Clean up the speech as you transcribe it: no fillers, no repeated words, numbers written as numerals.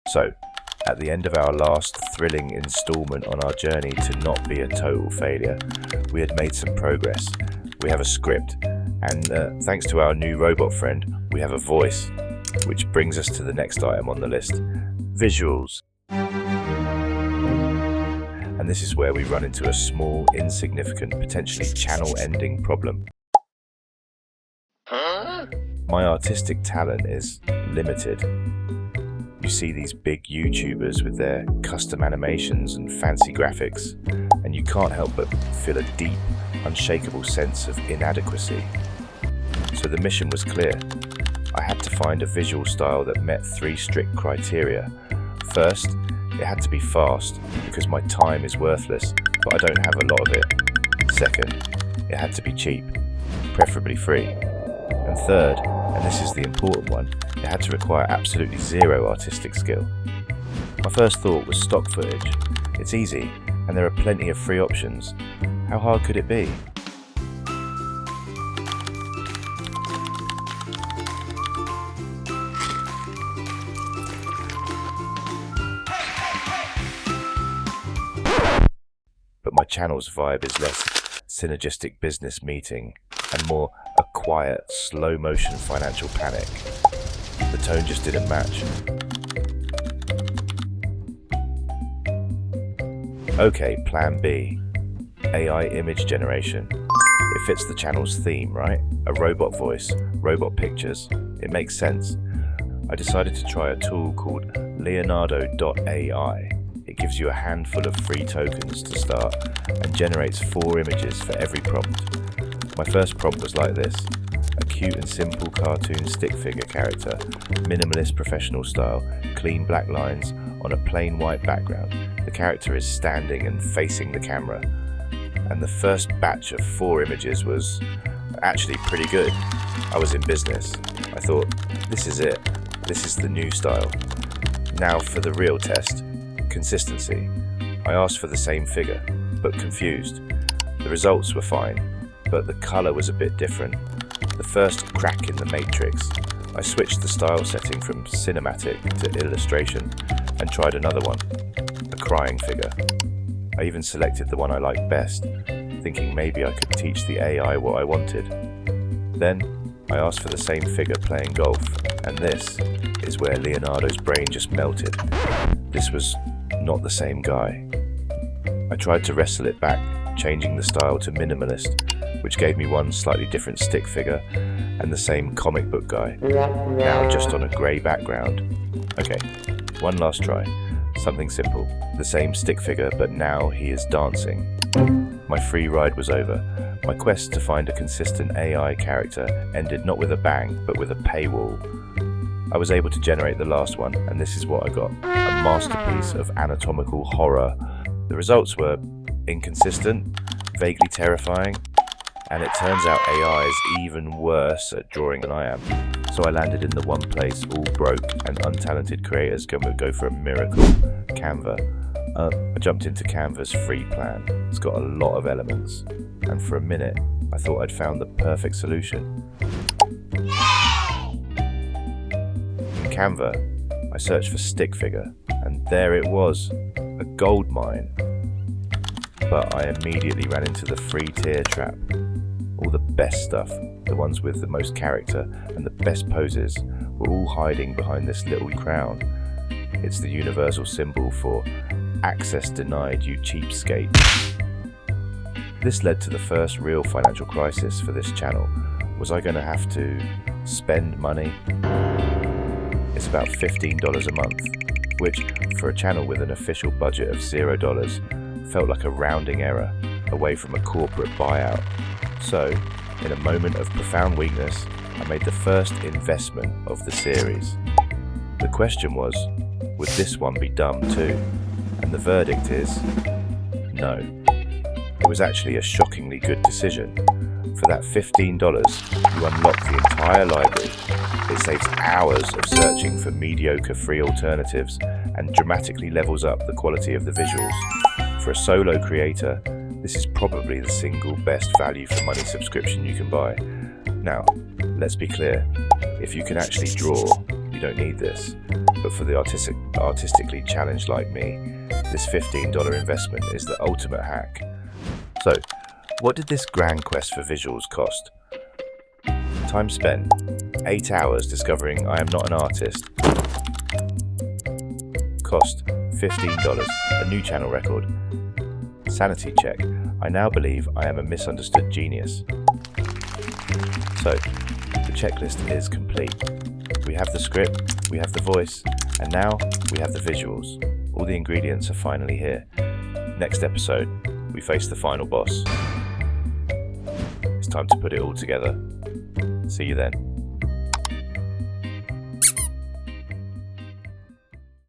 So, at the end of our last thrilling installment on our journey to not be a total failure, we had made some progress. We have a script, and thanks to our new robot friend, we have a voice, which brings us to the next item on the list, visuals. And this is where we run into a small, insignificant, potentially channel-ending problem. My artistic talent is limited. You see these big YouTubers with their custom animations and fancy graphics, and you can't help but feel a deep, unshakable sense of inadequacy. So the mission was clear. I had to find a visual style that met 3 strict criteria. First, it had to be fast, because my time is worthless, but I don't have a lot of it. Second, it had to be cheap, preferably free. And third, and this is the important one, it had to require absolutely zero artistic skill. My first thought was stock footage. It's easy, and there are plenty of free options. How hard could it be? But my channel's vibe is less synergistic business meeting and more a quiet, slow-motion financial panic. The tone just didn't match. Okay, plan B. AI image generation. It fits the channel's theme, right? A robot voice, robot pictures. It makes sense. I decided to try a tool called Leonardo.ai. It gives you a handful of free tokens to start and generates 4 images for every prompt. My first prompt was like this: a cute and simple cartoon stick figure character, minimalist professional style, clean black lines on a plain white background. The character is standing and facing the camera. And the first batch of 4 images was actually pretty good. I was in business. I thought, this is it. This is the new style. Now for the real test. Consistency. I asked for the same figure, but confused. The results were fine, but the color was a bit different. The first crack in the matrix. I switched the style setting from cinematic to illustration and tried another one, a crying figure. I even selected the one I liked best, thinking maybe I could teach the AI what I wanted. Then I asked for the same figure playing golf, and this is where Leonardo's brain just melted. This was not the same guy. I tried to wrestle it back, changing the style to minimalist, which gave me one slightly different stick figure and the same comic book guy, now just on a grey background. Okay, one last try. Something simple. The same stick figure, but now he is dancing. My free ride was over. My quest to find a consistent AI character ended not with a bang, but with a paywall. I was able to generate the last one, and this is what I got. A masterpiece of anatomical horror. The results were inconsistent, vaguely terrifying, and it turns out AI is even worse at drawing than I am. So I landed in the one place all broke and untalented creators can go for a miracle, Canva. I jumped into Canva's free plan. It's got a lot of elements, and for a minute I thought I'd found the perfect solution. In Canva, I searched for stick figure, and there it was, a gold mine. But I immediately ran into the free tier trap. All the best stuff, the ones with the most character and the best poses, were all hiding behind this little crown. It's the universal symbol for access denied, you cheapskate. This led to the first real financial crisis for this channel. Was I going to have to spend money? It's about $15 a month, which for a channel with an official budget of $0 felt like a rounding error away from a corporate buyout. So, in a moment of profound weakness, I made the first investment of the series. The question was, would this one be dumb too? And the verdict is, no. It was actually a shockingly good decision. For that $15, you unlock the entire library. It saves hours of searching for mediocre free alternatives and dramatically levels up the quality of the visuals. For a solo creator, this is probably the single best value for money subscription you can buy. Now, let's be clear, if you can actually draw, you don't need this. But for the artistically challenged like me, this $15 investment is the ultimate hack. So, what did this grand quest for visuals cost? Time spent, 8 hours discovering I am not an artist. Cost, $15, a new channel record. Sanity check, I now believe I am a misunderstood genius. So, the checklist is complete. We have the script, we have the voice, and now we have the visuals. All the ingredients are finally here. Next episode, we face the final boss. It's time to put it all together. See you then.